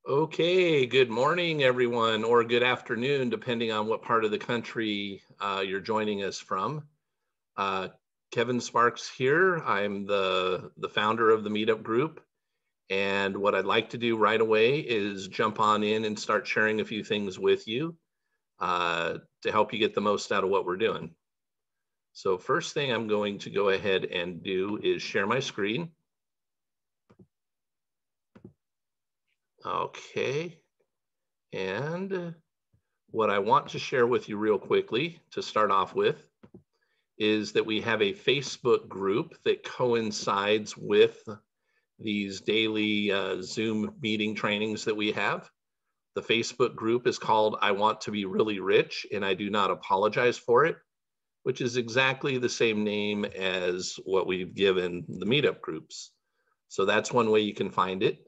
Okay, good morning, everyone, or good afternoon, depending on what part of the country you're joining us from. Uh, Kevin Sparks here. I'm the founder of the Meetup Group. And what I'd like to do right away is jump on in and start sharing a few things with you to help you get the most out of what we're doing. So first thing I'm going to go ahead and do is share my screen. Okay. And what I want to share with you real quickly to start off with is that we have a Facebook group that coincides with these daily Zoom meeting trainings that we have. The Facebook group is called I Want to Be Really Rich and I Do Not Apologize for It, which is exactly the same name as what we've given the meetup groups. So that's one way you can find it,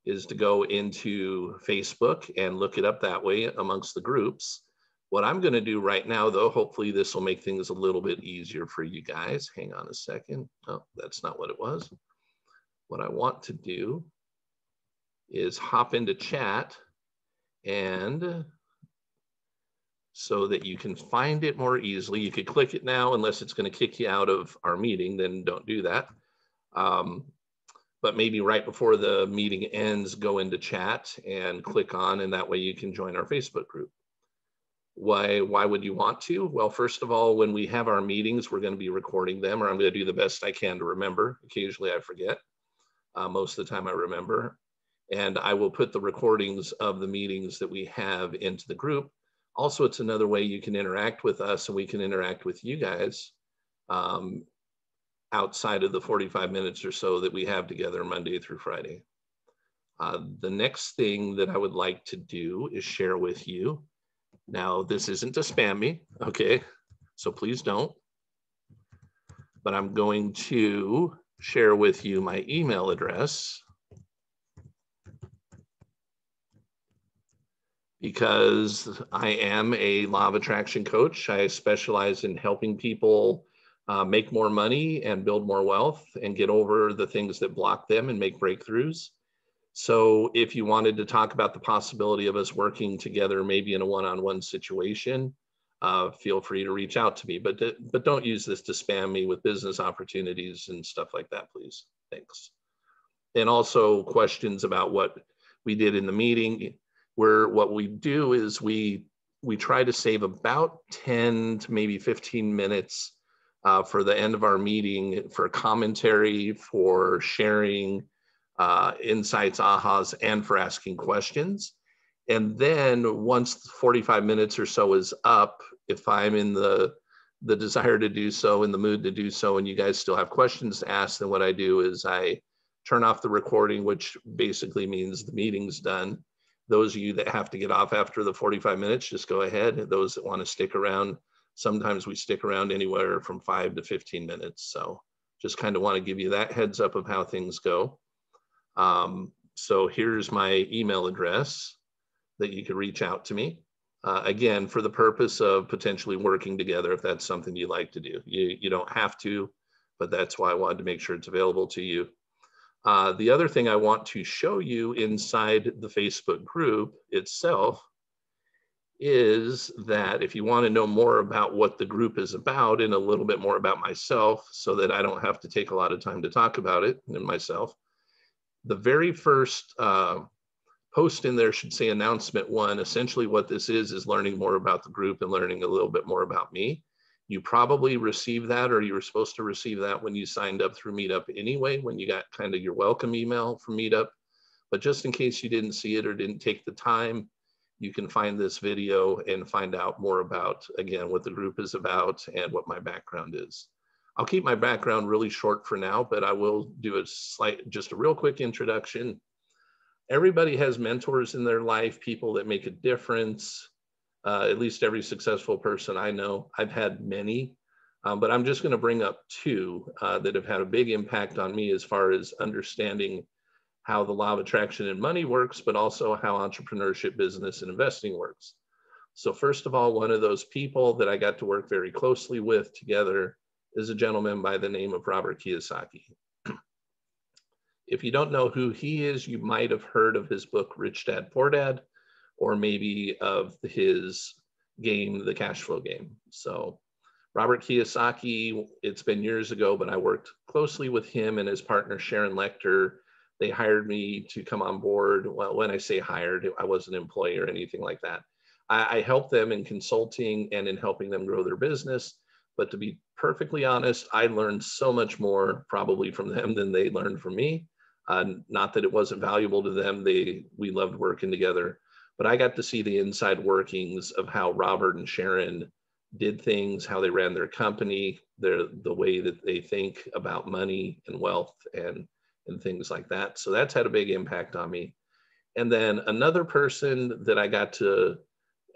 is to go into Facebook and look it up that way amongst the groups. What I'm going to do right now, though, hopefully this will make things a little bit easier for you guys. Hang on a second. Oh, that's not what it was. What I want to do is hop into chat, and so that you can find it more easily. You could click it now, unless it's going to kick you out of our meeting, then don't do that. But maybe right before the meeting ends, go into chat and click on, and that way you can join our Facebook group. Why would you want to? Well, first of all, when we have our meetings, we're going to be recording them, or I'm going to do the best I can to remember. Occasionally I forget. Most of the time I remember. And I will put the recordings of the meetings that we have into the group. Also, it's another way you can interact with us and we can interact with you guys outside of the 45 minutes or so that we have together Monday through Friday. The next thing that I would like to do is share with you. Now, this isn't to spam me, okay? So please don't. But I'm going to share with you my email address, because I am a law of attraction coach. I specialize in helping people make more money and build more wealth and get over the things that block them and make breakthroughs. So if you wanted to talk about the possibility of us working together, maybe in a one-on-one situation, feel free to reach out to me, but don't use this to spam me with business opportunities and stuff like that, please. Thanks. And also questions about what we did in the meeting, where what we do is we try to save about 10 to maybe 15 minutes for the end of our meeting for commentary, for sharing insights, ahas, and for asking questions. And then once 45 minutes or so is up, if I'm in the desire to do so, in the mood to do so, and you guys still have questions to ask, then what I do is I turn off the recording, which basically means the meeting's done. Those of you that have to get off after the 45 minutes, just go ahead. Those that want to stick around, sometimes we stick around anywhere from 5 to 15 minutes. So just kind of want to give you that heads up of how things go. So here's my email address that you can reach out to me. Again, for the purpose of potentially working together, if that's something you like to do. You don't have to, but that's why I wanted to make sure it's available to you. The other thing I want to show you inside the Facebook group itself is that if you want to know more about what the group is about and a little bit more about myself, so that I don't have to take a lot of time to talk about it and myself, the very first post in there should say announcement 1. Essentially what this is learning more about the group and learning a little bit more about me. You probably received that, or you were supposed to receive that when you signed up through Meetup anyway, when you got kind of your welcome email from Meetup. But just in case you didn't see it or didn't take the time, you can find this video and find out more about, again, what the group is about and what my background is. I'll keep my background really short for now, but I will do just a real quick introduction. Everybody has mentors in their life, people that make a difference. At least every successful person I know. I've had many, but I'm just going to bring up 2 that have had a big impact on me as far as understanding how the law of attraction and money works, but also how entrepreneurship, business, and investing works. So first of all, one of those people that I got to work very closely with together is a gentleman by the name of Robert Kiyosaki. If you don't know who he is, you might have heard of his book, Rich Dad, Poor Dad, or maybe of his game, The Cash Flow Game. So Robert Kiyosaki, it's been years ago, but I worked closely with him and his partner, Sharon Lechter. They hired me to come on board. Well, when I say hired, I wasn't an employee or anything like that. I helped them in consulting and in helping them grow their business. But to be perfectly honest, I learned so much more probably from them than they learned from me. Not that it wasn't valuable to them. We loved working together, but I got to see the inside workings of how Robert and Sharon did things, how they ran their company, the way that they think about money and wealth and things like that. So that's had a big impact on me. And then another person that I got to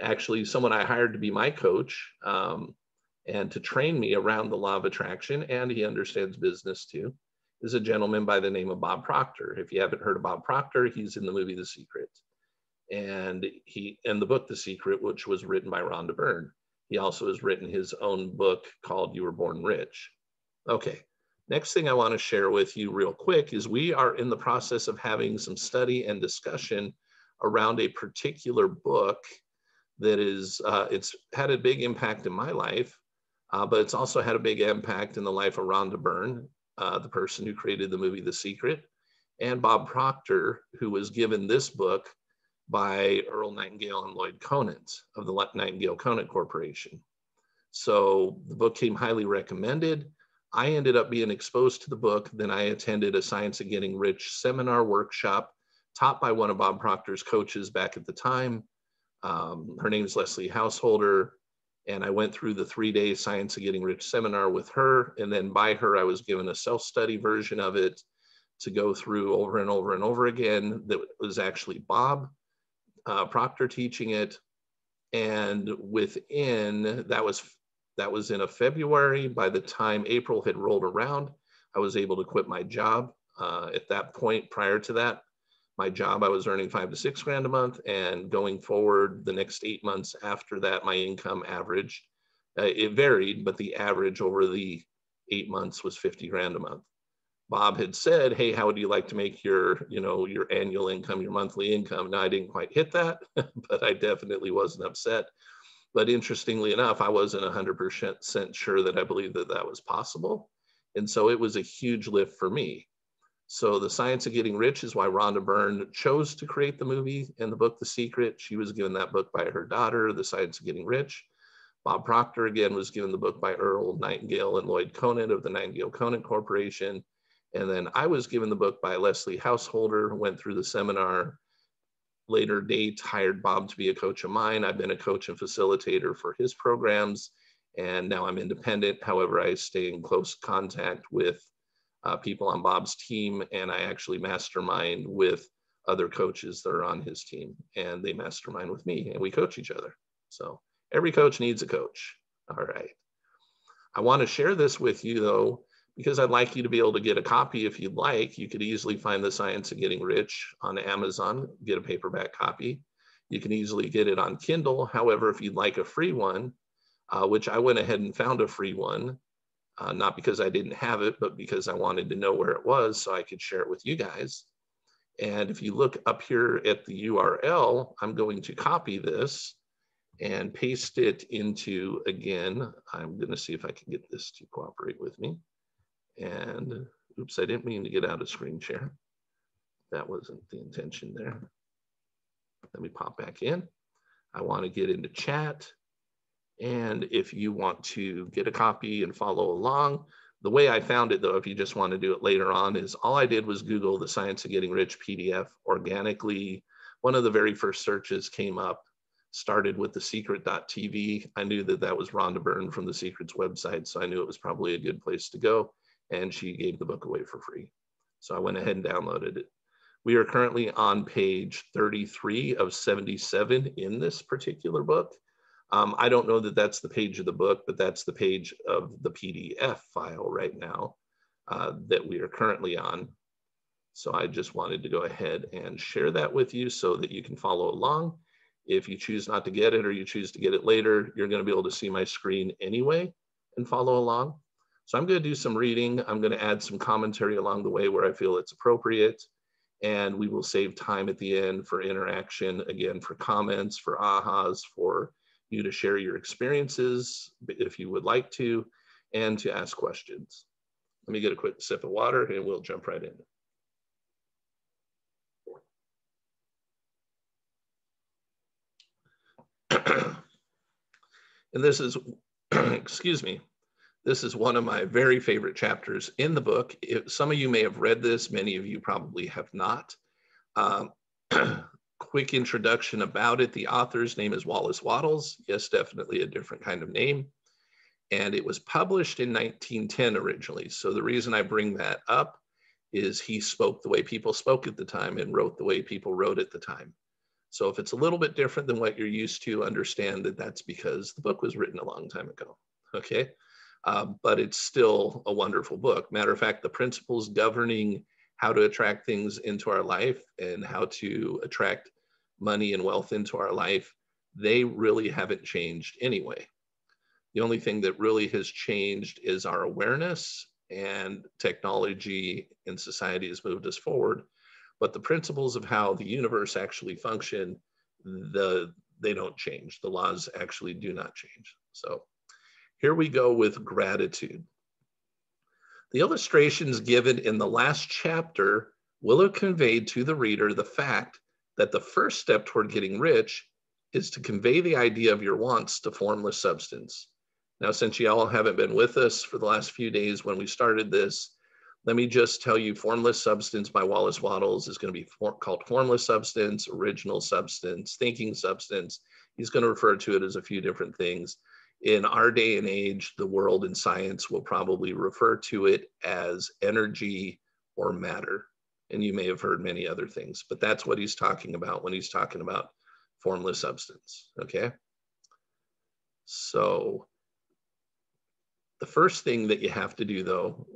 actually, someone I hired to be my coach and to train me around the law of attraction, and he understands business too, is a gentleman by the name of Bob Proctor. If you haven't heard of Bob Proctor, he's in the movie The Secret. And the book The Secret, which was written by Rhonda Byrne. He also has written his own book called You Were Born Rich. Okay, next thing I want to share with you real quick is we are in the process of having some study and discussion around a particular book that is, it's had a big impact in my life, but it's also had a big impact in the life of Rhonda Byrne, the person who created the movie The Secret, and Bob Proctor, who was given this book by Earl Nightingale and Lloyd Conant of the Nightingale Conant Corporation. So the book came highly recommended. I ended up being exposed to the book. Then I attended a Science of Getting Rich seminar workshop taught by one of Bob Proctor's coaches back at the time. Her name is Leslie Householder. And I went through the 3-day Science of Getting Rich seminar with her. And then by her, I was given a self-study version of it to go through over and over and over again. That was actually Bob Proctor teaching it. And within, that was in a February. By the time April had rolled around, I was able to quit my job. At that point, prior to that, my job, I was earning $5 to $6 grand a month, and going forward, the next 8 months after that, my income averaged. It varied, but the average over the 8 months was 50 grand a month. Bob had said, "Hey, how would you like to make your annual income, your monthly income?" Now, I didn't quite hit that, but I definitely wasn't upset. But interestingly enough, I wasn't 100% sure that I believed that that was possible. And so it was a huge lift for me. So the Science of Getting Rich is why Rhonda Byrne chose to create the movie and the book, The Secret. She was given that book by her daughter, The Science of Getting Rich. Bob Proctor, again, was given the book by Earl Nightingale and Lloyd Conant of the Nightingale Conant Corporation. And then I was given the book by Leslie Householder, went through the seminar, later date hired Bob to be a coach of mine. I've been a coach and facilitator for his programs, and now I'm independent. However, I stay in close contact with people on Bob's team, and I actually mastermind with other coaches that are on his team, and they mastermind with me, and we coach each other. So every coach needs a coach. All right. I want to share this with you, though, because I'd like you to be able to get a copy if you'd like. You could easily find The Science of Getting Rich on Amazon, get a paperback copy. You can easily get it on Kindle. However, if you'd like a free one, which I went ahead and found a free one, not because I didn't have it, but because I wanted to know where it was so I could share it with you guys. And if you look up here at the URL, I'm going to copy this and paste it into, again, I'm going to see if I can get this to cooperate with me. And oops, I didn't mean to get out of screen share. That wasn't the intention there. Let me pop back in. I want to get into chat. And if you want to get a copy and follow along, the way I found it, though, if you just want to do it later on, is all I did was Google The Science of Getting Rich PDF organically. One of the very first searches came up, started with thesecret.tv. I knew that that was Rhonda Byrne from The Secret's website, so I knew it was probably a good place to go. And she gave the book away for free. So I went ahead and downloaded it. We are currently on page 33 of 77 in this particular book. I don't know that that's the page of the book, but that's the page of the PDF file right now that we are currently on. So I just wanted to go ahead and share that with you so that you can follow along. If you choose not to get it or you choose to get it later, you're going to be able to see my screen anyway and follow along. So I'm going to do some reading. I'm going to add some commentary along the way where I feel it's appropriate. And we will save time at the end for interaction, again, for comments, for ahas, for you to share your experiences if you would like to, and to ask questions. Let me get a quick sip of water and we'll jump right in. And this is, excuse me, this is one of my very favorite chapters in the book. Some of you may have read this, many of you probably have not. Quick introduction about it. The author's name is Wallace Wattles. Yes, definitely a different kind of name. And it was published in 1910 originally. So the reason I bring that up is he spoke the way people spoke at the time and wrote the way people wrote at the time. So if it's a little bit different than what you're used to, understand that that's because the book was written a long time ago, okay? But it's still a wonderful book. Matter of fact, the principles governing how to attract things into our life and how to attract money and wealth into our life, they really haven't changed anyway. The only thing that really has changed is our awareness, and technology and society has moved us forward. But the principles of how the universe actually function, they don't change. The laws actually do not change. So here we go with gratitude. The illustrations given in the last chapter will have conveyed to the reader the fact that the first step toward getting rich is to convey the idea of your wants to formless substance. Now, since you all haven't been with us for the last few days when we started this, let me just tell you, Formless Substance by Wallace Wattles is going to be called Formless Substance, Original Substance, Thinking Substance. He's going to refer to it as a few different things. In our day and age, the world and science will probably refer to it as energy or matter. And you may have heard many other things, but that's what he's talking about when he's talking about formless substance, okay? So the first thing that you have to do, though,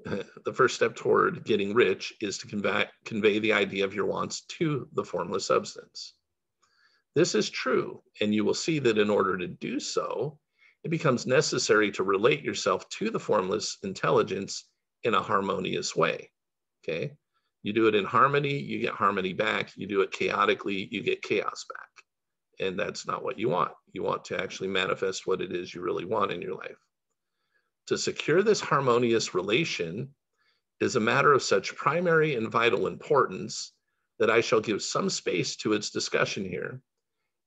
the first step toward getting rich is to convey the idea of your wants to the formless substance. This is true, and you will see that in order to do so, it becomes necessary to relate yourself to the formless intelligence in a harmonious way, okay? You do it in harmony, you get harmony back. You do it chaotically, you get chaos back. And that's not what you want. You want to actually manifest what it is you really want in your life. To secure this harmonious relation is a matter of such primary and vital importance that I shall give some space to its discussion here,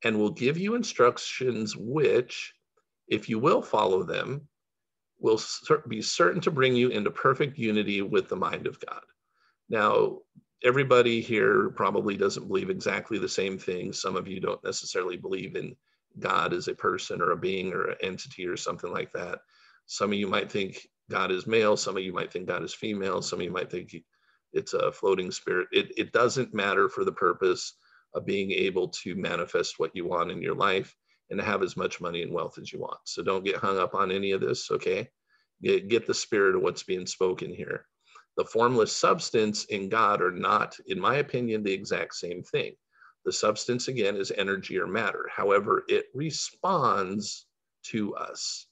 and will give you instructions which, if you will follow them, will be certain to bring you into perfect unity with the mind of God. Now, everybody here probably doesn't believe exactly the same thing. Some of you don't necessarily believe in God as a person or a being or an entity or something like that. Some of you might think God is male. Some of you might think God is female. Some of you might think it's a floating spirit. It doesn't matter for the purpose of being able to manifest what you want in your life and to have as much money and wealth as you want. So don't get hung up on any of this, okay? Get the spirit of what's being spoken here. The formless substance and God are not, in my opinion, the exact same thing. The substance, again, is energy or matter. However, it responds to us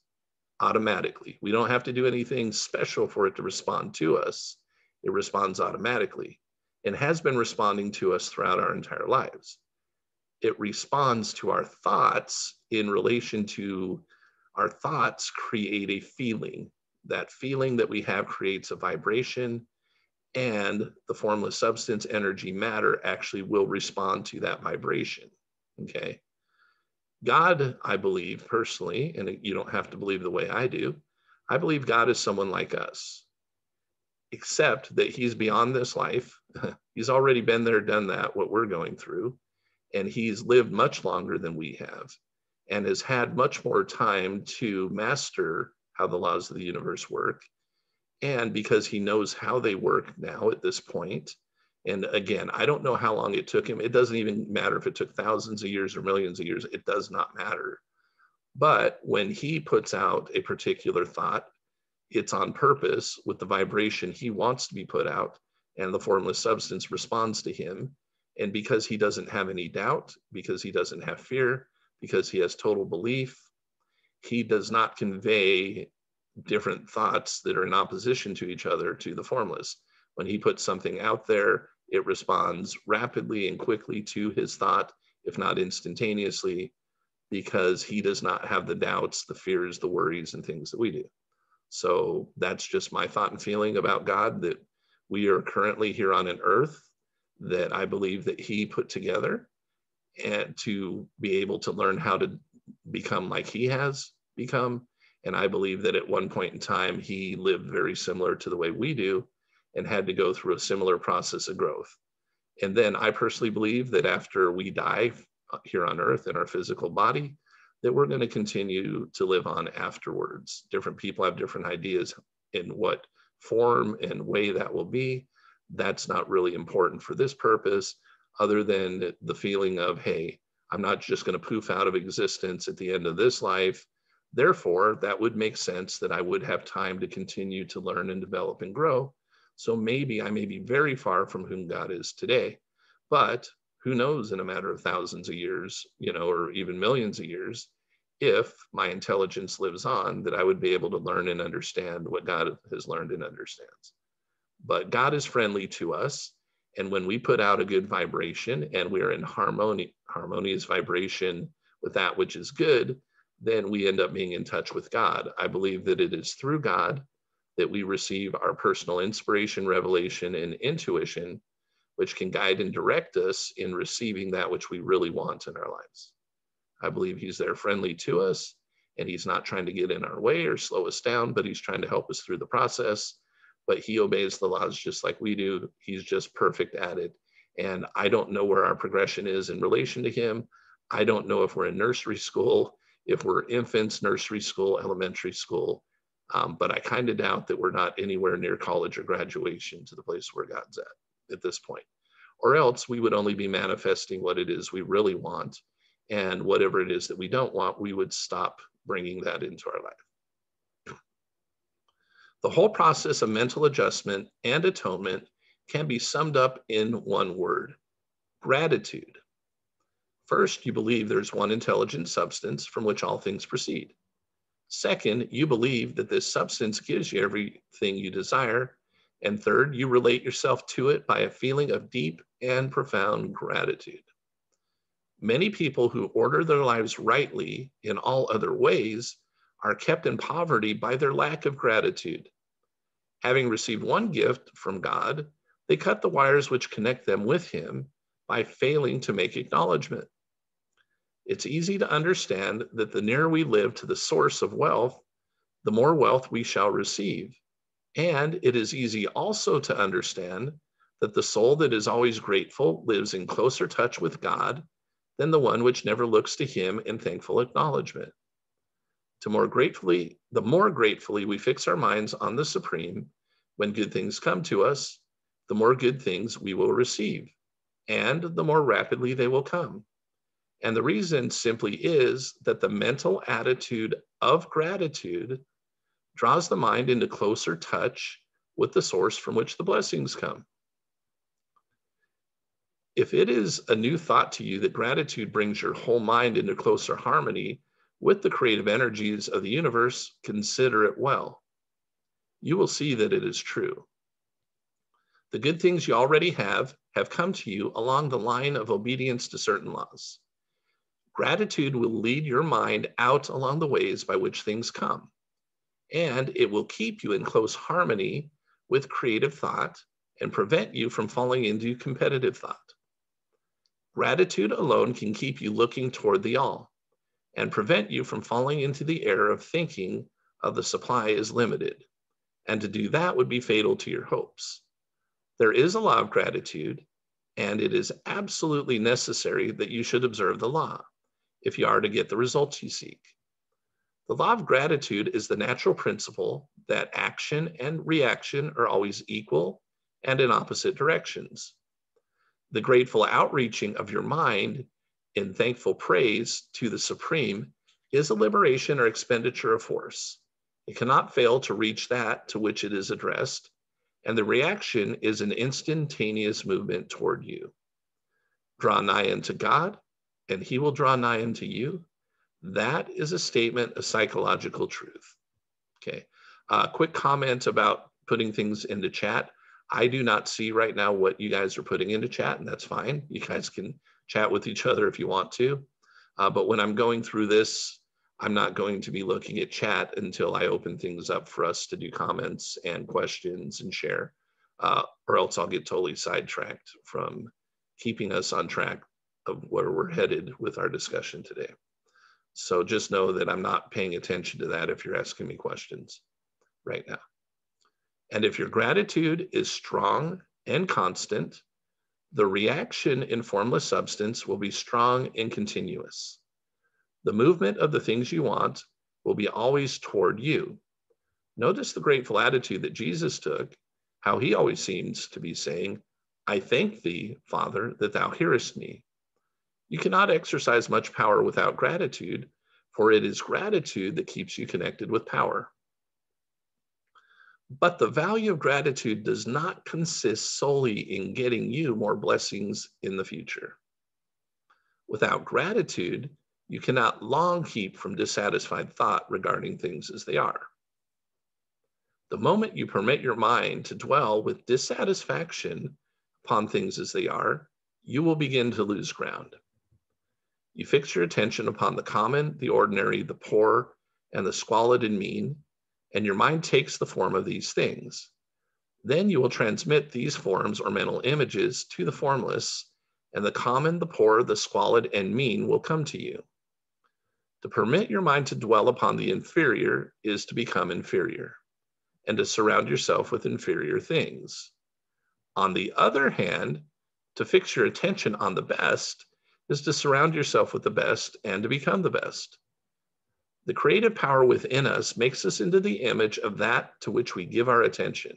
automatically. We don't have to do anything special for it to respond to us. It responds automatically and has been responding to us throughout our entire lives. It responds to our thoughts in relation to our thoughts create a feeling. That feeling that we have creates a vibration, and the formless substance, energy, matter actually will respond to that vibration, okay? God, I believe personally, and you don't have to believe the way I do, I believe God is someone like us, except that he's beyond this life. He's already been there, done that, what we're going through, and he's lived much longer than we have and has had much more time to master how the laws of the universe work. And because he knows how they work now at this point, and again, I don't know how long it took him. It doesn't even matter if it took thousands of years or millions of years. It does not matter. But when he puts out a particular thought, it's on purpose with the vibration he wants to be put out, and the formless substance responds to him. And because he doesn't have any doubt, because he doesn't have fear, because he has total belief, he does not convey different thoughts that are in opposition to each other to the formless. When he puts something out there, it responds rapidly and quickly to his thought, if not instantaneously, because he does not have the doubts, the fears, the worries, and things that we do. So that's just my thought and feeling about God, that we are currently here on an earth that I believe that he put together, and to be able to learn how to become like he has become. And I believe that at one point in time, he lived very similar to the way we do and had to go through a similar process of growth. And then I personally believe that after we die here on earth in our physical body, that we're going to continue to live on afterwards. Different people have different ideas in what form and way that will be. That's not really important for this purpose, other than the feeling of, hey, I'm not just going to poof out of existence at the end of this life. Therefore, that would make sense that I would have time to continue to learn and develop and grow. So maybe I may be very far from whom God is today, but who knows, in a matter of thousands of years, or even millions of years, if my intelligence lives on, that I would be able to learn and understand what God has learned and understands. But God is friendly to us. And when we put out a good vibration and we're in harmonious vibration with that which is good, then we end up being in touch with God. I believe that it is through God that we receive our personal inspiration, revelation, and intuition, which can guide and direct us in receiving that which we really want in our lives. I believe he's there friendly to us, and he's not trying to get in our way or slow us down, but he's trying to help us through the process. But he obeys the laws just like we do. He's just perfect at it. And I don't know where our progression is in relation to him. I don't know if we're in nursery school, if we're infants, nursery school, elementary school. But I kind of doubt that we're not anywhere near college or graduation to the place where God's at this point. Or else we would only be manifesting what it is we really want. And whatever it is that we don't want, we would stop bringing that into our life. The whole process of mental adjustment and atonement can be summed up in one word: gratitude. First, you believe there's one intelligent substance from which all things proceed. Second, you believe that this substance gives you everything you desire. And third, you relate yourself to it by a feeling of deep and profound gratitude. Many people who order their lives rightly in all other ways are kept in poverty by their lack of gratitude. Having received one gift from God, they cut the wires which connect them with him by failing to make acknowledgement. It's easy to understand that the nearer we live to the source of wealth, the more wealth we shall receive. And it is easy also to understand that the soul that is always grateful lives in closer touch with God than the one which never looks to him in thankful acknowledgement. The more gratefully we fix our minds on the Supreme, when good things come to us, the more good things we will receive, and the more rapidly they will come. And the reason simply is that the mental attitude of gratitude draws the mind into closer touch with the source from which the blessings come. If it is a new thought to you that gratitude brings your whole mind into closer harmony with the creative energies of the universe, consider it well. You will see that it is true. The good things you already have come to you along the line of obedience to certain laws. Gratitude will lead your mind out along the ways by which things come, and it will keep you in close harmony with creative thought and prevent you from falling into competitive thought. Gratitude alone can keep you looking toward the all and prevent you from falling into the error of thinking of the supply is limited. And to do that would be fatal to your hopes. There is a law of gratitude, and it is absolutely necessary that you should observe the law if you are to get the results you seek. The law of gratitude is the natural principle that action and reaction are always equal and in opposite directions. The grateful outreaching of your mind in thankful praise to the Supreme is a liberation or expenditure of force. It cannot fail to reach that to which it is addressed, and the reaction is an instantaneous movement toward you. Draw nigh unto God, and he will draw nigh unto you. That is a statement of psychological truth. Okay. Quick comment about putting things into chat. I do not see right now what you guys are putting into chat, and that's fine. You guys can chat with each other if you want to. But when I'm going through this, I'm not going to be looking at chat until I open things up for us to do comments and questions and share, or else I'll get totally sidetracked from keeping us on track of where we're headed with our discussion today. So just know that I'm not paying attention to that if you're asking me questions right now. And if your gratitude is strong and constant, the reaction in formless substance will be strong and continuous. The movement of the things you want will be always toward you. Notice the grateful attitude that Jesus took, how he always seems to be saying, I thank thee, Father, that thou hearest me. You cannot exercise much power without gratitude, for it is gratitude that keeps you connected with power. But the value of gratitude does not consist solely in getting you more blessings in the future. Without gratitude, you cannot long keep from dissatisfied thought regarding things as they are. The moment you permit your mind to dwell with dissatisfaction upon things as they are, you will begin to lose ground. You fix your attention upon the common, the ordinary, the poor, and the squalid and mean, and your mind takes the form of these things. Then you will transmit these forms or mental images to the formless, and the common, the poor, the squalid, and mean will come to you. To permit your mind to dwell upon the inferior is to become inferior, and to surround yourself with inferior things. On the other hand, to fix your attention on the best is to surround yourself with the best and to become the best. The creative power within us makes us into the image of that to which we give our attention.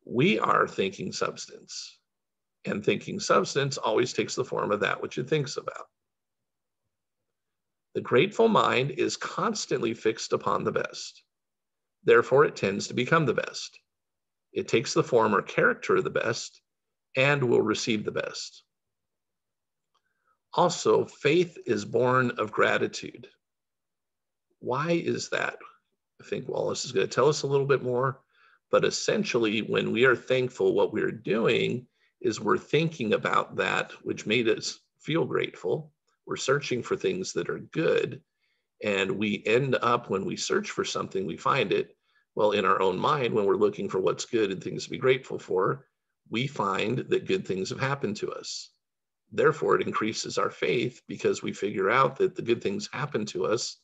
We are thinking substance, and thinking substance always takes the form of that which it thinks about. The grateful mind is constantly fixed upon the best. Therefore, it tends to become the best. It takes the form or character of the best and will receive the best. Also, faith is born of gratitude. Why is that? I think Wallace is going to tell us a little bit more, but essentially when we are thankful, what we're doing is we're thinking about that which made us feel grateful. We're searching for things that are good, and we end up, when we search for something, we find it. Well, in our own mind, when we're looking for what's good and things to be grateful for, we find that good things have happened to us. Therefore, it increases our faith because we figure out that the good things happen to us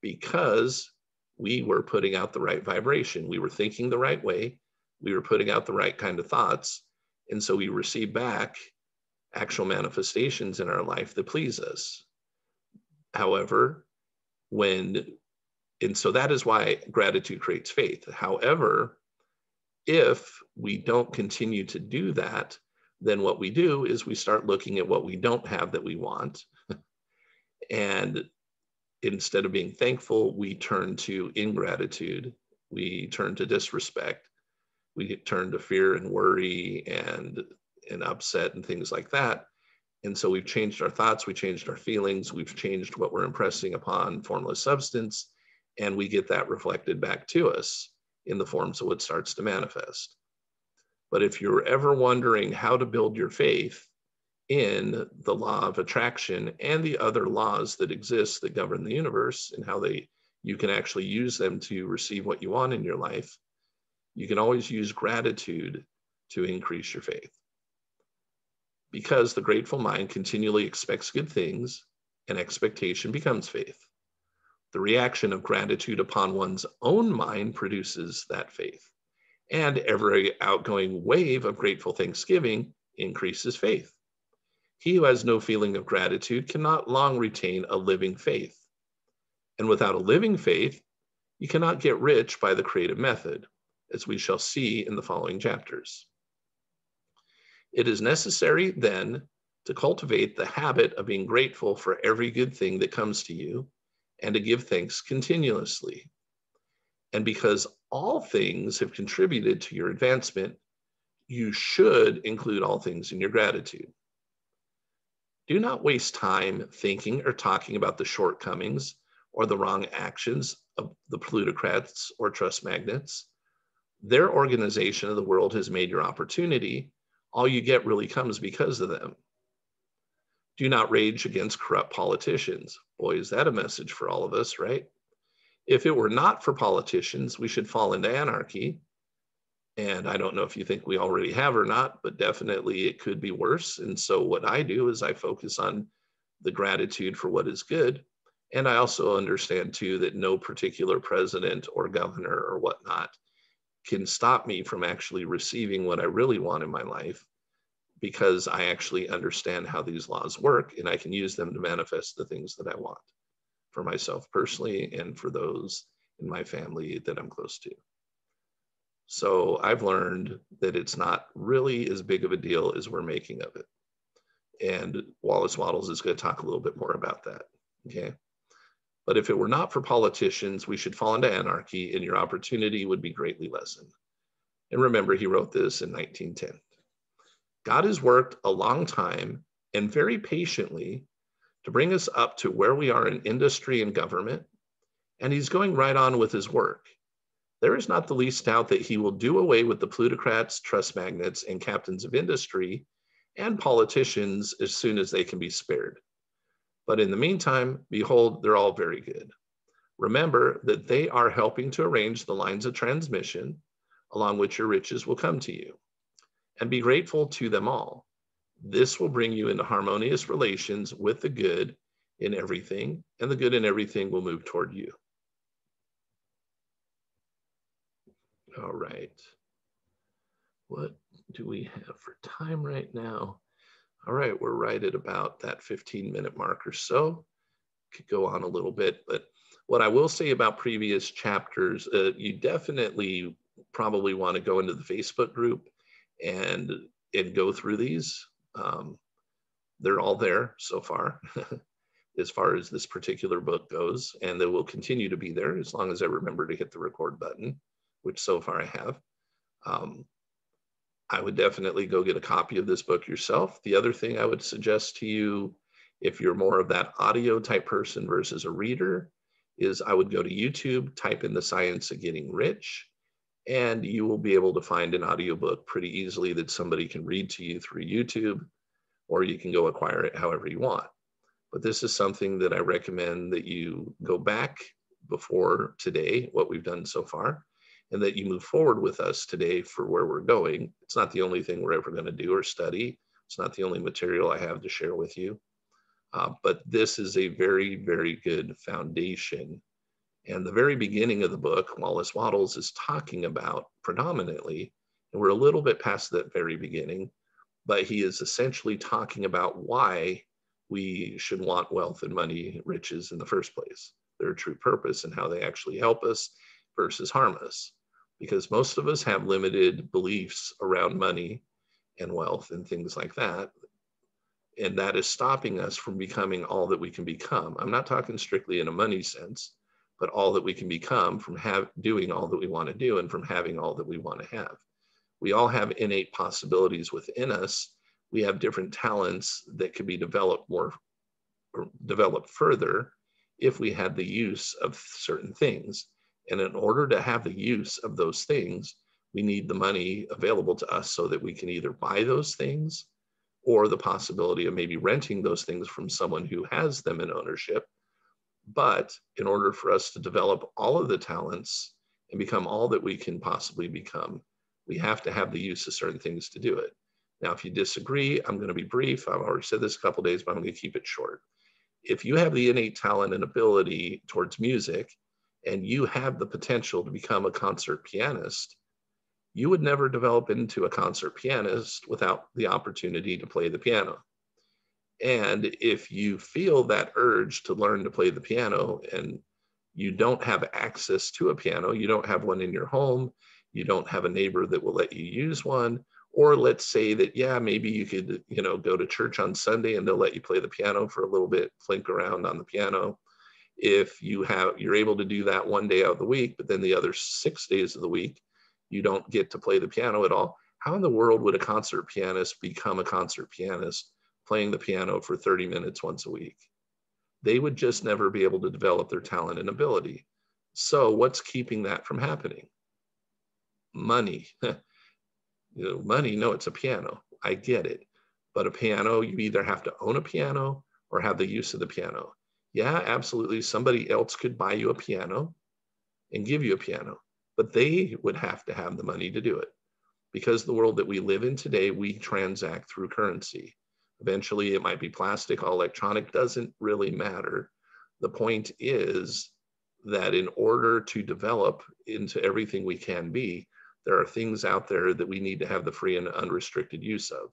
because we were putting out the right vibration. We were thinking the right way. We were putting out the right kind of thoughts. And so we receive back actual manifestations in our life that please us. However, and so that is why gratitude creates faith. However, if we don't continue to do that, then what we do is we start looking at what we don't have that we want. And instead of being thankful, we turn to ingratitude. We turn to disrespect. We turn to fear and worry and upset and things like that. And so we've changed our thoughts, we changed our feelings, we've changed what we're impressing upon formless substance, and we get that reflected back to us in the forms of what starts to manifest. But if you're ever wondering how to build your faith in the law of attraction and the other laws that exist that govern the universe and how you can actually use them to receive what you want in your life, you can always use gratitude to increase your faith. Because the grateful mind continually expects good things, and expectation becomes faith. The reaction of gratitude upon one's own mind produces that faith. And every outgoing wave of grateful thanksgiving increases faith. He who has no feeling of gratitude cannot long retain a living faith. And without a living faith, you cannot get rich by the creative method, as we shall see in the following chapters. It is necessary then to cultivate the habit of being grateful for every good thing that comes to you and to give thanks continuously. And because all things have contributed to your advancement, you should include all things in your gratitude. Do not waste time thinking or talking about the shortcomings or the wrong actions of the plutocrats or trust magnates. Their organization of the world has made your opportunity. All you get really comes because of them. Do not rage against corrupt politicians. Boy, is that a message for all of us, right? If it were not for politicians, we should fall into anarchy. And I don't know if you think we already have or not, but definitely it could be worse. And so what I do is I focus on the gratitude for what is good. And I also understand too that no particular president or governor or whatnot can stop me from actually receiving what I really want in my life, because I actually understand how these laws work and I can use them to manifest the things that I want for myself personally and for those in my family that I'm close to. So I've learned that it's not really as big of a deal as we're making of it. And Wallace Wattles is going to talk a little bit more about that, okay? But if it were not for politicians, we should fall into anarchy and your opportunity would be greatly lessened. And remember, he wrote this in 1910. God has worked a long time and very patiently to bring us up to where we are in industry and government, and he's going right on with his work. There is not the least doubt that he will do away with the plutocrats, trust magnates, and captains of industry and politicians as soon as they can be spared. But in the meantime, behold, they're all very good. Remember that they are helping to arrange the lines of transmission along which your riches will come to you. And be grateful to them all. This will bring you into harmonious relations with the good in everything, and the good in everything will move toward you. All right. What do we have for time right now? All right, we're right at about that 15-minute mark or so. Could go on a little bit, but what I will say about previous chapters, you definitely probably want to go into the Facebook group and go through these. They're all there so far, as far as this particular book goes, and they will continue to be there as long as I remember to hit the record button, which so far I have. I would definitely go get a copy of this book yourself. The other thing I would suggest to you, if you're more of that audio type person versus a reader, is I would go to YouTube, type in The Science of Getting Rich, and you will be able to find an audiobook pretty easily that somebody can read to you through YouTube, or you can go acquire it however you want. But this is something that I recommend that you go back before today, what we've done so far, and that you move forward with us today for where we're going. It's not the only thing we're ever going to do or study. It's not the only material I have to share with you. But this is a very, very good foundation. And the very beginning of the book, Wallace Wattles is talking about predominantly, and we're a little bit past that very beginning, but he is essentially talking about why we should want wealth and money, riches in the first place, their true purpose and how they actually help us versus harm us. Because most of us have limited beliefs around money and wealth and things like that. And that is stopping us from becoming all that we can become. I'm not talking strictly in a money sense, but all that we can become from doing all that we want to do and from having all that we want to have. We all have innate possibilities within us. We have different talents that could be developed more or developed further if we had the use of certain things. And in order to have the use of those things, we need the money available to us so that we can either buy those things or the possibility of maybe renting those things from someone who has them in ownership. But in order for us to develop all of the talents and become all that we can possibly become, we have to have the use of certain things to do it. Now, if you disagree, I'm going to be brief. I've already said this a couple of days, but I'm going to keep it short. If you have the innate talent and ability towards music, and you have the potential to become a concert pianist, you would never develop into a concert pianist without the opportunity to play the piano. And if you feel that urge to learn to play the piano and you don't have access to a piano, you don't have one in your home, you don't have a neighbor that will let you use one, or let's say that, yeah, maybe you could, go to church on Sunday and they'll let you play the piano for a little bit, flink around on the piano. If you're able to do that one day out of the week, but then the other 6 days of the week, you don't get to play the piano at all. How in the world would a concert pianist become a concert pianist playing the piano for 30 minutes once a week? They would just never be able to develop their talent and ability. So what's keeping that from happening? Money. Money, no, it's a piano. I get it. But a piano, you either have to own a piano or have the use of the piano. Yeah, absolutely. Somebody else could buy you a piano and give you a piano, but they would have to have the money to do it. Because the world that we live in today, we transact through currency. Eventually, it might be plastic, all electronic, doesn't really matter. The point is that in order to develop into everything we can be, there are things out there that we need to have the free and unrestricted use of.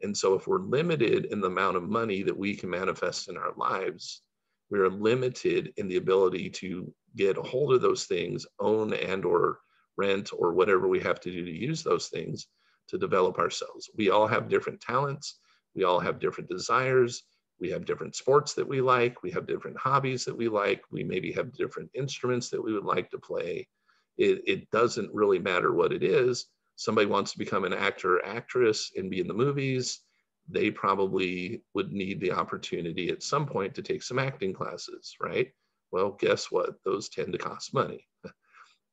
And so if we're limited in the amount of money that we can manifest in our lives, we are limited in the ability to get a hold of those things, own and or rent or whatever we have to do to use those things to develop ourselves. We all have different talents. We all have different desires. We have different sports that we like. We have different hobbies that we like. We maybe have different instruments that we would like to play. It doesn't really matter what it is. Somebody wants to become an actor or actress and be in the movies. They probably would need the opportunity at some point to take some acting classes, right? Well, guess what? Those tend to cost money.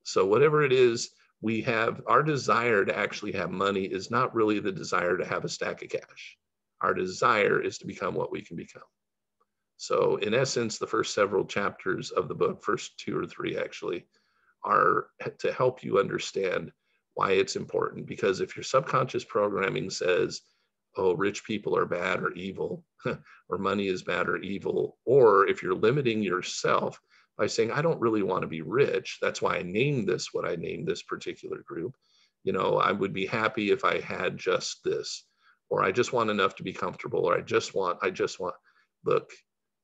So whatever it is, we have our desire to actually have money is not really the desire to have a stack of cash. Our desire is to become what we can become. So in essence, the first several chapters of the book, first 2 or 3 actually, are to help you understand why it's important. Because if your subconscious programming says, oh, rich people are bad or evil, or money is bad or evil, or if you're limiting yourself by saying, I don't really want to be rich, that's why I named this what I named this particular group. I would be happy if I had just this, or I just want enough to be comfortable, or I just want, look,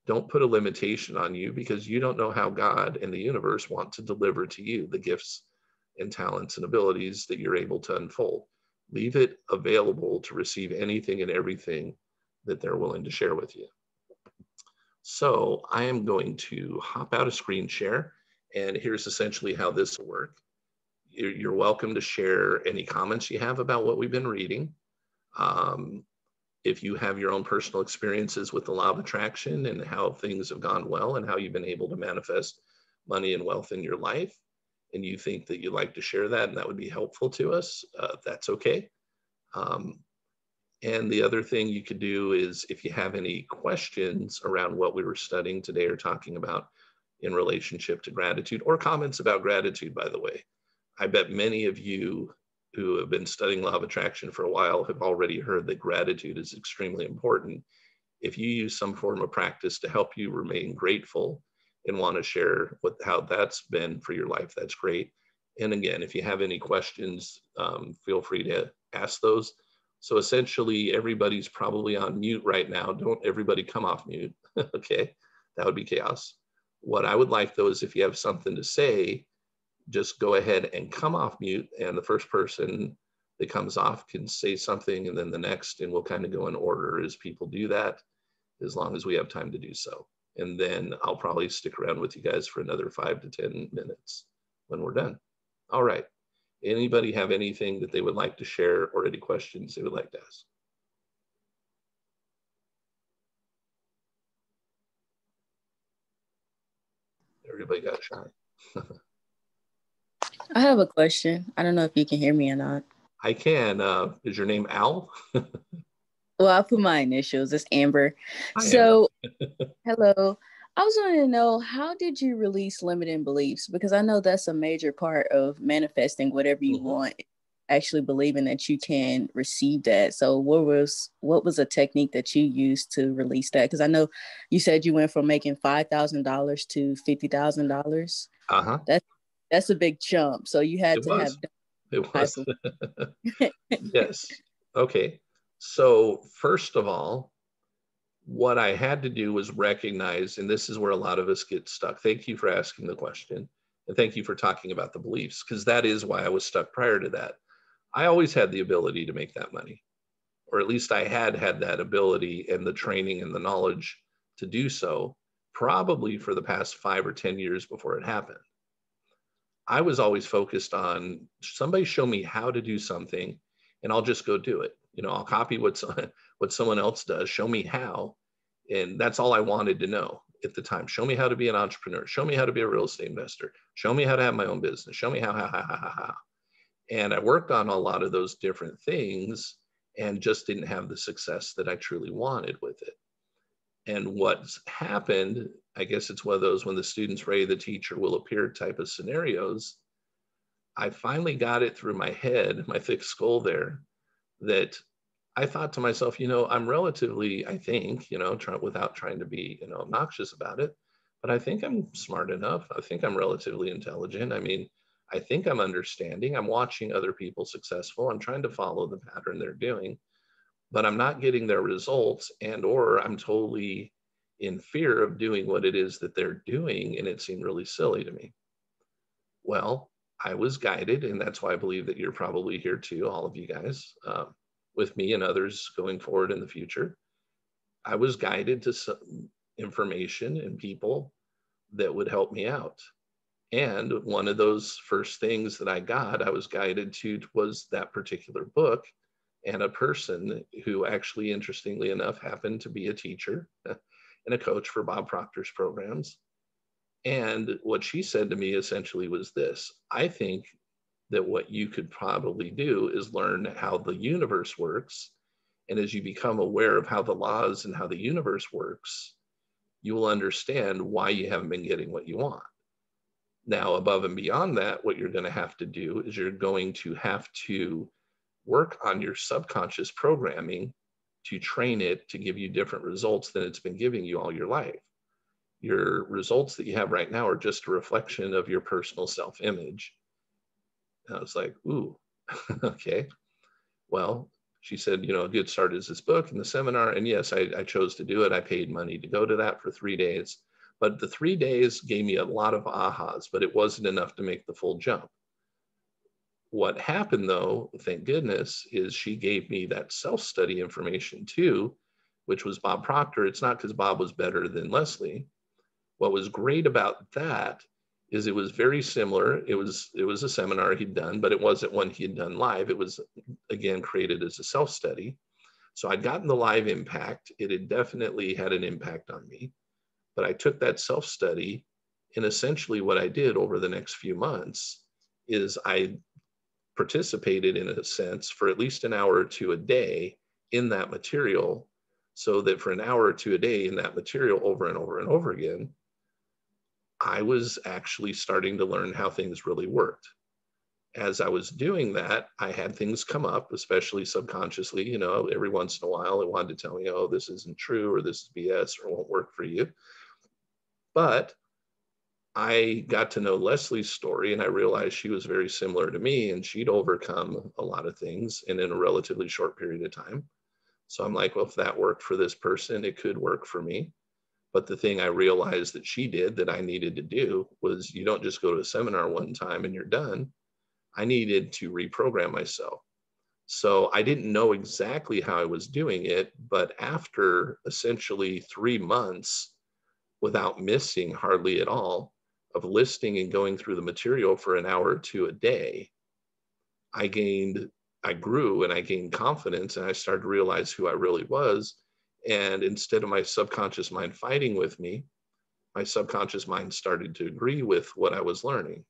don't put a limitation on you, because you don't know how God and the universe want to deliver to you the gifts and talents and abilities that you're able to unfold. Leave it available to receive anything and everything that they're willing to share with you. So I am going to hop out of screen share, and here's essentially how this will work. You're welcome to share any comments you have about what we've been reading. If you have your own personal experiences with the law of attraction and how things have gone well and how you've been able to manifest money and wealth in your life, and you think that you'd like to share that and that would be helpful to us, that's okay. And the other thing you could do is, if you have any questions around what we were studying today or talking about in relationship to gratitude, or comments about gratitude, by the way, I bet many of you who have been studying law of attraction for a while have already heard that gratitude is extremely important. If you use some form of practice to help you remain grateful and want to share how that's been for your life, that's great. And again, if you have any questions, feel free to ask those. So essentially, everybody's probably on mute right now. Don't everybody come off mute, okay? That would be chaos. What I would like, though, is if you have something to say, just go ahead and come off mute, and the first person that comes off can say something, and then the next, and we'll kind of go in order as people do that, as long as we have time to do so. And then I'll probably stick around with you guys for another 5 to 10 minutes when we're done. All right. Anybody have anything that they would like to share or any questions they would like to ask? Everybody got shy. I have a question. I don't know if you can hear me or not. I can. Is your name Al? Well, I'll put my initials. It's Amber. Hi, So, hello. I was wanting to know, how did you release limiting beliefs? Because I know that's a major part of manifesting whatever you want, actually believing that you can receive that. So what was a technique that you used to release that? Because I know you said you went from making $5,000 to $50,000. That's a big jump. So you had to have it was. Yes. Okay. So first of all, what I had to do was recognize, and this is where a lot of us get stuck. Thank you for asking the question. And thank you for talking about the beliefs, because that is why I was stuck prior to that. I always had the ability to make that money, or at least I had that ability and the training and the knowledge to do so, probably for the past 5 or 10 years before it happened. I was always focused on somebody show me how to do something and I'll just go do it. I'll copy what someone else does, show me how. And that's all I wanted to know. at the time. Show me how to be an entrepreneur. Show me how to be a real estate investor. Show me how to have my own business. Show me how. And I worked on a lot of those different things and just didn't have the success that I truly wanted with it. And what's happened, I guess it's one of those when the student's ready, the teacher will appear type of scenarios. I finally got it through my head, my thick skull there, that I thought to myself, I'm relatively, I think, without trying to be, obnoxious about it, but I think I'm smart enough. I think I'm relatively intelligent. I mean, I think I'm understanding. I'm watching other people successful. I'm trying to follow the pattern they're doing, but I'm not getting their results, and or I'm totally in fear of doing what it is that they're doing, and it seemed really silly to me. Well, I was guided, and that's why I believe that you're probably here too, all of you guys, with me and others going forward in the future. I was guided to some information and people that would help me out. And one of those first things that I was guided to was that particular book and a person who actually, interestingly enough, happened to be a teacher and a coach for Bob Proctor's programs. And what she said to me essentially was this: I think that what you could probably do is learn how the universe works. And as you become aware of how the laws and how the universe works, you will understand why you haven't been getting what you want. Now, above and beyond that, what you're going to have to do is you're going to have to work on your subconscious programming to train it to give you different results than it's been giving you all your life. Your results that you have right now are just a reflection of your personal self-image. I was like, ooh, okay. Well, she said, a good start is this book and the seminar. And yes, I chose to do it. I paid money to go to that for 3 days. But the 3 days gave me a lot of ahas, but it wasn't enough to make the full jump. What happened though, thank goodness, is she gave me that self-study information too, which was Bob Proctor. It's not because Bob was better than Leslie. What was great about that is it was very similar. It was a seminar he'd done, but it wasn't one he had done live. It was, again, created as a self-study. So I'd gotten the live impact. It had definitely had an impact on me. But I took that self-study, and essentially what I did over the next few months is I participated, in a sense, for at least an hour or two a day in that material, so that for an hour or two a day in that material over and over and over again, I was actually starting to learn how things really worked. As I was doing that, I had things come up, especially subconsciously, every once in a while, it wanted to tell me, oh, this isn't true, or this is BS, or won't work for you. But I got to know Leslie's story, and I realized she was very similar to me, and she'd overcome a lot of things in a relatively short period of time. So I'm like, well, if that worked for this person, it could work for me. But the thing I realized that she did that I needed to do was, you don't just go to a seminar one time and you're done. I needed to reprogram myself. So I didn't know exactly how I was doing it, but after essentially 3 months without missing hardly at all of listening and going through the material for an hour or two a day, I grew and I gained confidence, and I started to realize who I really was. And instead of my subconscious mind fighting with me, my subconscious mind started to agree with what I was learning.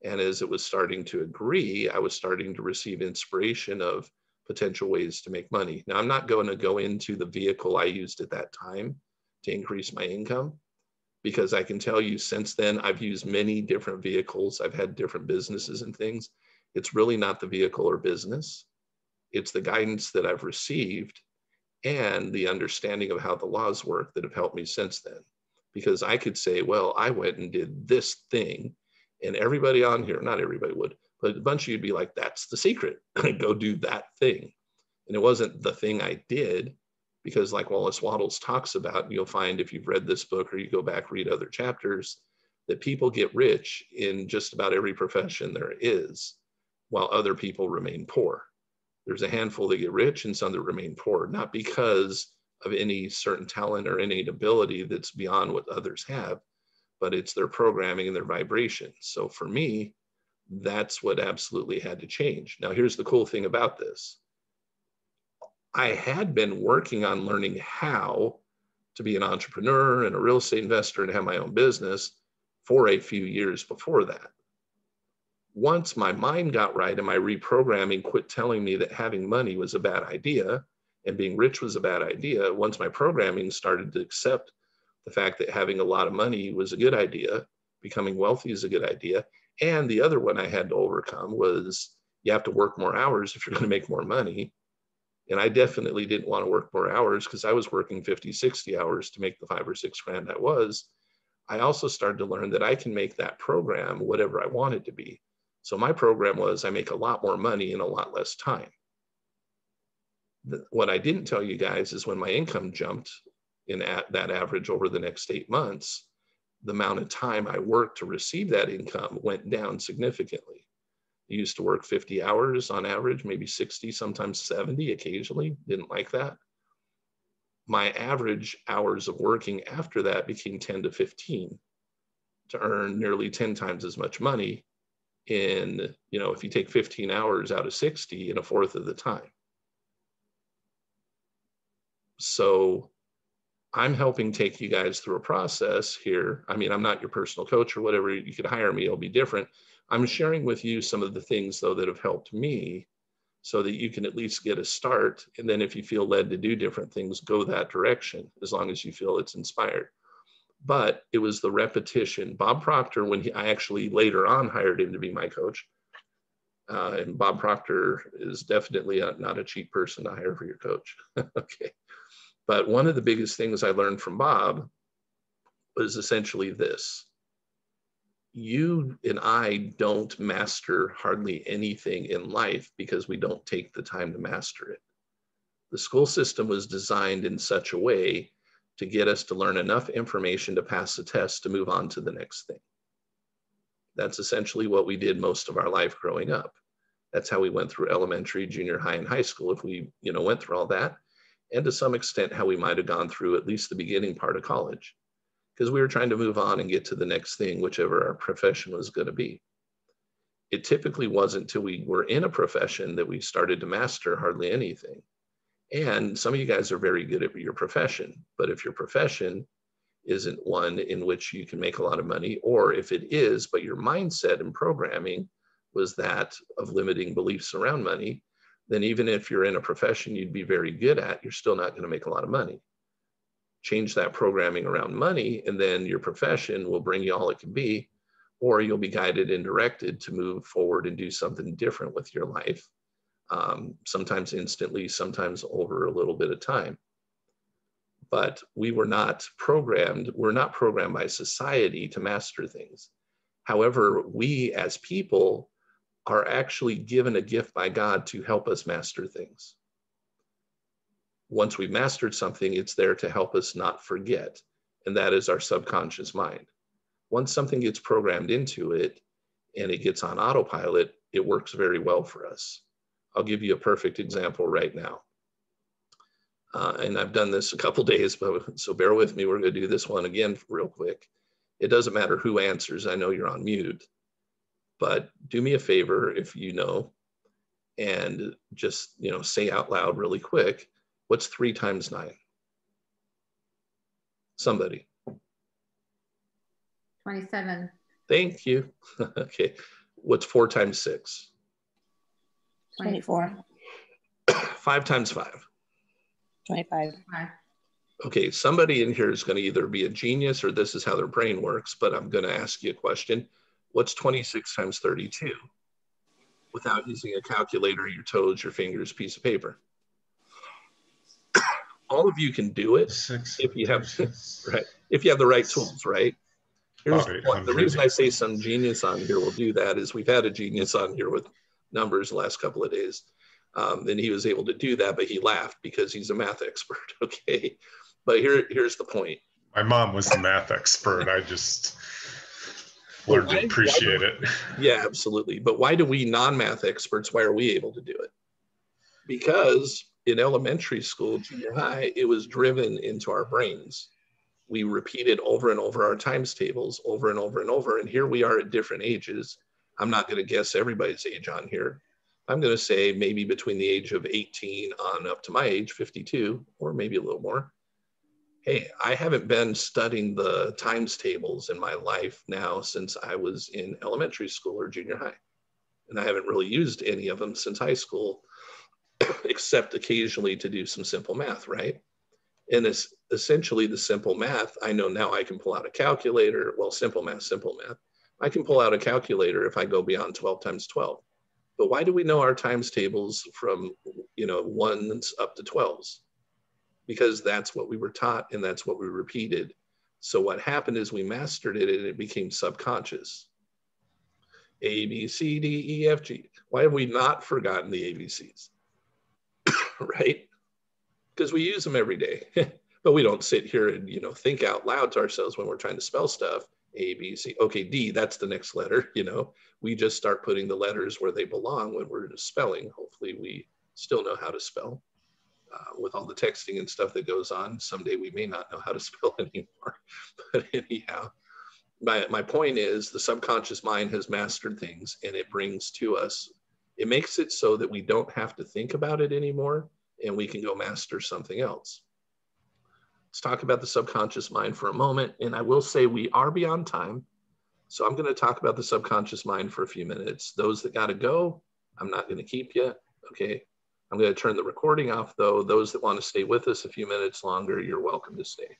And as it was starting to agree, I was starting to receive inspiration of potential ways to make money. Now, I'm not going to go into the vehicle I used at that time to increase my income, because I can tell you since then, I've used many different vehicles. I've had different businesses and things. It's really not the vehicle or business. It's the guidance that I've received and the understanding of how the laws work that have helped me since then. Because I could say, well, I went and did this thing, and everybody on here, not everybody would, but a bunch of you'd be like, that's the secret. Go do that thing. And it wasn't the thing I did, because like Wallace Wattles talks about, you'll find if you've read this book or you go back, read other chapters, that people get rich in just about every profession there is, while other people remain poor. There's a handful that get rich and some that remain poor, not because of any certain talent or innate ability that's beyond what others have, but it's their programming and their vibration. So for me, that's what absolutely had to change. Now, here's the cool thing about this. I had been working on learning how to be an entrepreneur and a real estate investor and have my own business for a few years before that. Once my mind got right and my reprogramming quit telling me that having money was a bad idea and being rich was a bad idea, once my programming started to accept the fact that having a lot of money was a good idea, becoming wealthy is a good idea. And the other one I had to overcome was you have to work more hours if you're going to make more money. And I definitely didn't want to work more hours because I was working 50, 60 hours to make the 5 or 6 grand I was. I also started to learn that I can make that program whatever I want it to be. So my program was I make a lot more money in a lot less time. What I didn't tell you guys is when my income jumped in that average over the next 8 months, the amount of time I worked to receive that income went down significantly. I used to work 50 hours on average, maybe 60, sometimes 70 occasionally, didn't like that. My average hours of working after that became 10 to 15 to earn nearly 10 times as much money in, if you take 15 hours out of 60 in a fourth of the time. So I'm helping take you guys through a process here. I mean, I'm not your personal coach or whatever. You could hire me, it'll be different. I'm sharing with you some of the things though that have helped me so that you can at least get a start. And then if you feel led to do different things, go that direction, as long as you feel it's inspired. But it was the repetition. Bob Proctor, when I actually later on hired him to be my coach, and Bob Proctor is definitely not a cheap person to hire for your coach. Okay. But one of the biggest things I learned from Bob was essentially this. You and I don't master hardly anything in life because we don't take the time to master it. The school system was designed in such a way to get us to learn enough information to pass the test to move on to the next thing. That's essentially what we did most of our life growing up. That's how we went through elementary, junior high, and high school if we went through all that. And to some extent, how we might have gone through at least the beginning part of college, because we were trying to move on and get to the next thing, whichever our profession was going to be. It typically wasn't until we were in a profession that we started to master hardly anything. And some of you guys are very good at your profession, but if your profession isn't one in which you can make a lot of money, or if it is, but your mindset and programming was that of limiting beliefs around money, then even if you're in a profession you'd be very good at, you're still not going to make a lot of money. Change that programming around money, and then your profession will bring you all it can be, or you'll be guided and directed to move forward and do something different with your life. Sometimes instantly, sometimes over a little bit of time. But we're not programmed by society to master things. However, we as people are actually given a gift by God to help us master things. Once we've mastered something, it's there to help us not forget, and that is our subconscious mind. Once something gets programmed into it and it gets on autopilot, it works very well for us. I'll give you a perfect example right now. And I've done this a couple days, so bear with me. We're going to do this one again real quick. It doesn't matter who answers. I know you're on mute, but do me a favor if you know, and just say out loud really quick, what's 3 times 9? Somebody. 27. Thank you. Okay. What's 4 times 6? 24. 5 times 5. 25. Okay, somebody in here is going to either be a genius or this is how their brain works, but I'm going to ask you a question. What's 26 times 32? Without using a calculator, your toes, your fingers, piece of paper. All of you can do it if you have right. If you have the right tools, right? Here's the reason I say some genius on here will do that is we've had a genius on here with numbers the last couple of days. And he was able to do that, but he laughed because he's a math expert. Okay. But here's the point. My mom was the math expert. I just learned to appreciate it. Yeah, absolutely. But why do we non-math experts, why are we able to do it? Because in elementary school, junior high, it was driven into our brains. We repeated over and over our times tables over and over and over. And here we are at different ages. I'm not going to guess everybody's age on here. I'm going to say maybe between the age of 18 on up to my age, 52, or maybe a little more. Hey, I haven't been studying the times tables in my life now since I was in elementary school or junior high. And I haven't really used any of them since high school, except occasionally to do some simple math, right? And it's essentially the simple math. I know now I can pull out a calculator. Well, simple math. I can pull out a calculator if I go beyond 12 times 12. But why do we know our times tables from, ones up to 12s? Because that's what we were taught and that's what we repeated. So what happened is we mastered it and it became subconscious. A, B, C, D, E, F, G. Why have we not forgotten the ABCs? Right? Because we use them every day. But we don't sit here and, think out loud to ourselves when we're trying to spell stuff. A, B, C, okay, D, that's the next letter, We just start putting the letters where they belong when we're spelling. Hopefully we still know how to spell. With all the texting and stuff that goes on, someday we may not know how to spell anymore. But anyhow, my point is the subconscious mind has mastered things and it brings to us, it makes it so that we don't have to think about it anymore and we can go master something else. Let's talk about the subconscious mind for a moment. And I will say we are beyond time. So I'm going to talk about the subconscious mind for a few minutes. Those that got to go, I'm not going to keep you. Okay. I'm going to turn the recording off though. Those that want to stay with us a few minutes longer, you're welcome to stay.